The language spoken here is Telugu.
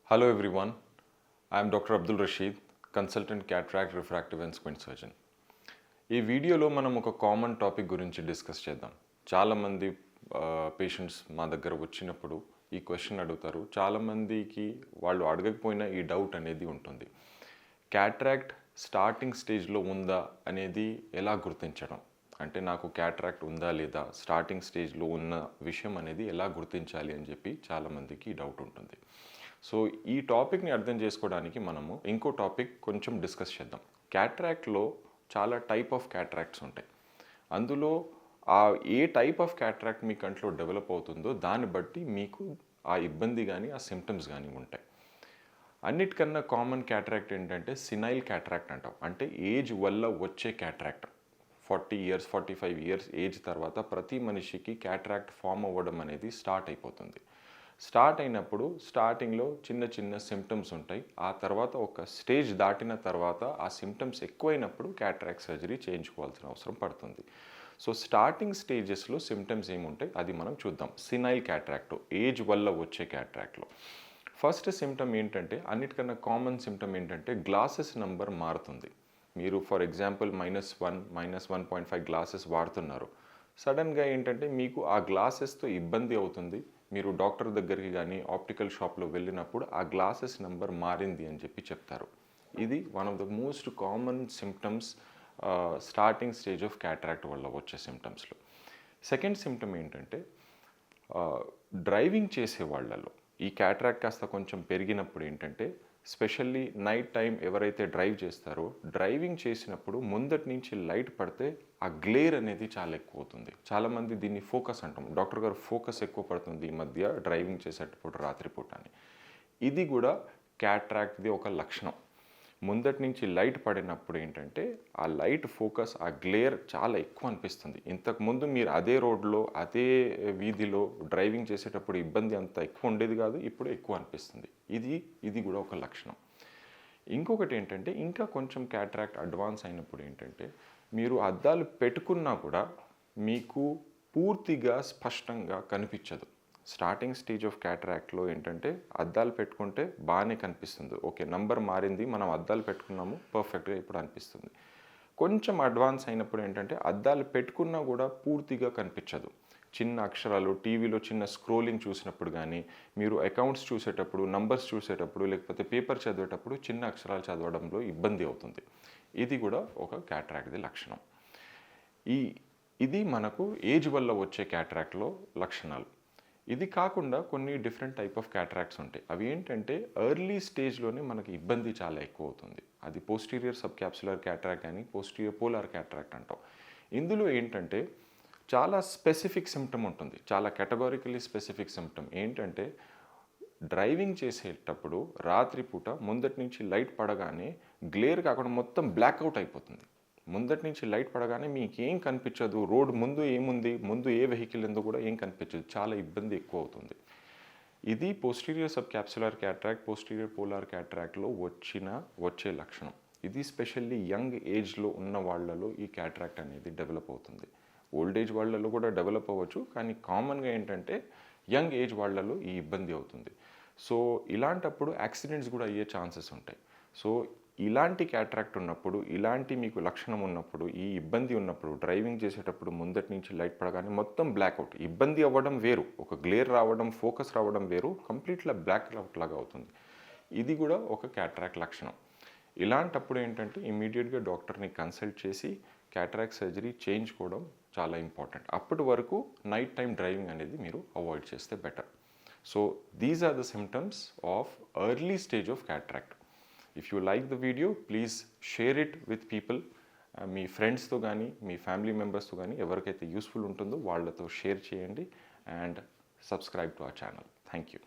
Hello everyone, I am Dr. Abdul Rashid, Consultant Cataract, Refractive and Squint Surgeon. ఈ వీడియోలో మనం ఒక కామన్ టాపిక్ గురించి డిస్కస్ చేద్దాం. చాలామంది పేషెంట్స్ మా దగ్గర వచ్చినప్పుడు ఈ క్వశ్చన్ అడుగుతారు. చాలామందికి వాళ్ళు అడగకపోయినా ఈ డౌట్ అనేది ఉంటుంది. క్యాట్రాక్ట్ స్టార్టింగ్ స్టేజ్లో ఉందా అనేది ఎలా గుర్తించడం? అంటే నాకు క్యాట్రాక్ట్ ఉందా లేదా, స్టార్టింగ్ స్టేజ్లో ఉన్న విషయం అనేది ఎలా గుర్తించాలి అని చెప్పి చాలామందికి డౌట్ ఉంటుంది. సో ఈ టాపిక్ని అర్థం చేసుకోవడానికి మనము ఇంకో టాపిక్ కొంచెం డిస్కస్ చేద్దాం. క్యాట్రాక్ట్లో చాలా టైప్ ఆఫ్ క్యాట్రాక్ట్స్ ఉంటాయి. అందులో ఏ టైప్ ఆఫ్ క్యాట్రాక్ట్ మీ కంట్లో డెవలప్ అవుతుందో దాన్ని బట్టి మీకు ఆ ఇబ్బంది కానీ ఆ సిమ్టమ్స్ కానీ ఉంటాయి. అన్నిటికన్నా కామన్ క్యాట్రాక్ట్ ఏంటంటే సినైల్ క్యాట్రాక్ట్ అంటాం. అంటే ఏజ్ వల్ల వచ్చే క్యాట్రాక్ట్. 40 years 45 years ఏజ్ తర్వాత ప్రతి మనిషికి క్యాట్రాక్ట్ ఫామ్ అవ్వడం అనేది స్టార్ట్ అయిపోతుంది. స్టార్ట్ అయినప్పుడు స్టార్టింగ్లో చిన్న చిన్న సిమ్టమ్స్ ఉంటాయి. ఆ తర్వాత ఒక స్టేజ్ దాటిన తర్వాత ఆ సిమ్టమ్స్ ఎక్కువైనప్పుడు క్యాట్రాక్ట్ సర్జరీ చేయించుకోవాల్సిన అవసరం పడుతుంది. సో స్టార్టింగ్ స్టేజెస్లో సిమ్టమ్స్ ఏముంటాయి అది మనం చూద్దాం. సినైల్ క్యాట్రాక్ట్, ఏజ్ వల్ల వచ్చే క్యాట్రాక్ట్లో ఫస్ట్ సిమ్టమ్ ఏంటంటే, అన్నిటికన్నా కామన్ సిమ్టమ్ ఏంటంటే గ్లాసెస్ నెంబర్ మారుతుంది. మీరు ఫర్ ఎగ్జాంపుల్ -1, -1.5 గ్లాసెస్ వాడుతున్నారు. సడన్గా ఏంటంటే మీకు ఆ గ్లాసెస్తో ఇబ్బంది అవుతుంది. మీరు డాక్టర్ దగ్గరికి కానీ ఆప్టికల్ షాప్లో వెళ్ళినప్పుడు ఆ గ్లాసెస్ నెంబర్ మారింది అని చెప్పి చెప్తారు. ఇది one of the most common symptoms starting stage of cataract వల్ల వచ్చే సిమ్టమ్స్లో. సెకండ్ సిమ్టమ్ ఏంటంటే, డ్రైవింగ్ చేసే వాళ్ళలో ఈ క్యాట్రాక్ట్ కాస్త కొంచెం పెరిగినప్పుడు ఏంటంటే, స్పెషల్లీ నైట్ టైం ఎవరైతే డ్రైవ్ చేస్తారో, డ్రైవింగ్ చేసినప్పుడు ముందటి నుంచి లైట్ పడితే ఆ గ్లేర్ అనేది చాలా ఎక్కువ అవుతుంది. చాలామంది దీన్ని ఫోకస్ అంటాం. డాక్టర్ గారు ఫోకస్ ఎక్కువ పడుతుంది ఈ మధ్య డ్రైవింగ్ చేసేటప్పుడు రాత్రిపూట అని. ఇది కూడా క్యాట్రాక్ట్ది ఒక లక్షణం. ముందటి నుంచి లైట్ పడినప్పుడు ఏంటంటే ఆ లైట్ ఫోకస్, ఆ గ్లేర్ చాలా ఎక్కువ అనిపిస్తుంది. ఇంతకుముందు మీరు అదే రోడ్లో అదే వీధిలో డ్రైవింగ్ చేసేటప్పుడు ఇబ్బంది అంత ఎక్కువ ఉండేది కాదు, ఇప్పుడు ఎక్కువ అనిపిస్తుంది. ఇది కూడా ఒక లక్షణం. ఇంకొకటి ఏంటంటే, ఇంకా కొంచెం క్యాట్రాక్ట్ అడ్వాన్స్ అయినప్పుడు ఏంటంటే, మీరు అద్దాలు పెట్టుకున్నా కూడా మీకు పూర్తిగా స్పష్టంగా కనిపించదు. స్టార్టింగ్ స్టేజ్ ఆఫ్ క్యాట్రాక్ట్లో ఏంటంటే అద్దాలు పెట్టుకుంటే బాగానే కనిపిస్తుంది. ఓకే, నంబర్ మారింది, మనం అద్దాలు పెట్టుకున్నాము, పర్ఫెక్ట్గా ఇప్పుడు అనిపిస్తుంది. కొంచెం అడ్వాన్స్ అయినప్పుడు ఏంటంటే అద్దాలు పెట్టుకున్నా కూడా పూర్తిగా కనిపించదు. చిన్న అక్షరాలు, టీవీలో చిన్న స్క్రోలింగ్ చూసినప్పుడు కానీ, మీరు అకౌంట్స్ చూసేటప్పుడు, నంబర్స్ చూసేటప్పుడు, లేకపోతే పేపర్ చదివేటప్పుడు చిన్న అక్షరాలు చదవడంలో ఇబ్బంది అవుతుంది. ఇది కూడా ఒక క్యాట్రాక్ట్ది లక్షణం. ఇది మనకు ఏజ్ వల్ల వచ్చే క్యాట్రాక్ట్లో లక్షణాలు. ఇది కాకుండా కొన్ని డిఫరెంట్ టైప్ ఆఫ్ క్యాట్రాక్ట్స్ ఉంటాయి. అవి ఏంటంటే ఎర్లీ స్టేజ్లోనే మనకి ఇబ్బంది చాలా ఎక్కువ అవుతుంది. అది పోస్టీరియర్ సబ్ క్యాప్సులర్ క్యాట్రాక్ట్ కానీ పోస్టీరియర్ పోలార్ క్యాట్రాక్ట్ అంటాం. ఇందులో ఏంటంటే చాలా స్పెసిఫిక్ సిమ్టమ్ ఉంటుంది, చాలా కేటగారికలీ స్పెసిఫిక్ సిమ్టమ్. ఏంటంటే డ్రైవింగ్ చేసేటప్పుడు రాత్రిపూట ముందటి నుంచి లైట్ పడగానే గ్లేర్ కాకుండా మొత్తం బ్లాక్అవుట్ అయిపోతుంది. ముందటి నుంచి లైట్ పడగానే మీకు ఏం కనిపించదు. రోడ్ ముందు ఏముంది, ముందు ఏ వెహికల్ ఉందో కూడా ఏం కనిపించదు. చాలా ఇబ్బంది ఎక్కువ అవుతుంది. ఇది posterior sub capsular cataract, posterior polar క్యాట్రాక్ట్లో వచ్చే లక్షణం. ఇది స్పెషల్లీ యంగ్ ఏజ్లో ఉన్న వాళ్ళలో ఈ క్యాట్రాక్ట్ అనేది డెవలప్ అవుతుంది. ఓల్డ్ ఏజ్ వాళ్ళలో కూడా డెవలప్ అవ్వచ్చు, కానీ కామన్గా ఏంటంటే యంగ్ ఏజ్ వాళ్ళలో ఈ ఇబ్బంది అవుతుంది. సో ఇలాంటప్పుడు యాక్సిడెంట్స్ కూడా అయ్యే ఛాన్సెస్ ఉంటాయి. సో ఇలాంటి క్యాట్రాక్ట్ ఉన్నప్పుడు, ఇలాంటి మీకు లక్షణం ఉన్నప్పుడు, ఈ ఇబ్బంది ఉన్నప్పుడు, డ్రైవింగ్ చేసేటప్పుడు ముందటి నుంచి లైట్ పడగానే మొత్తం బ్లాక్అవుట్, ఇబ్బంది అవ్వడం వేరు, ఒక గ్లేర్ రావడం, ఫోకస్ రావడం వేరు, కంప్లీట్గా బ్లాక్అవుట్ లాగా అవుతుంది. ఇది కూడా ఒక క్యాట్రాక్ట్ లక్షణం. ఇలాంటప్పుడు ఏంటంటే ఇమీడియట్గా డాక్టర్ని కన్సల్ట్ చేసి క్యాట్రాక్ట్ సర్జరీ చేయించుకోవడం చాలా ఇంపార్టెంట్. అప్పటి వరకు నైట్ టైం డ్రైవింగ్ అనేది మీరు అవాయిడ్ చేస్తే better. So these are the symptoms of early stage of cataract. If you like the video, please share it with people. మీ ఫ్రెండ్స్తో కానీ మీ ఫ్యామిలీ మెంబర్స్తో కానీ ఎవరికైతే యూస్ఫుల్ ఉంటుందో వాళ్ళతో షేర్ చేయండి and subscribe to our channel. Thank you.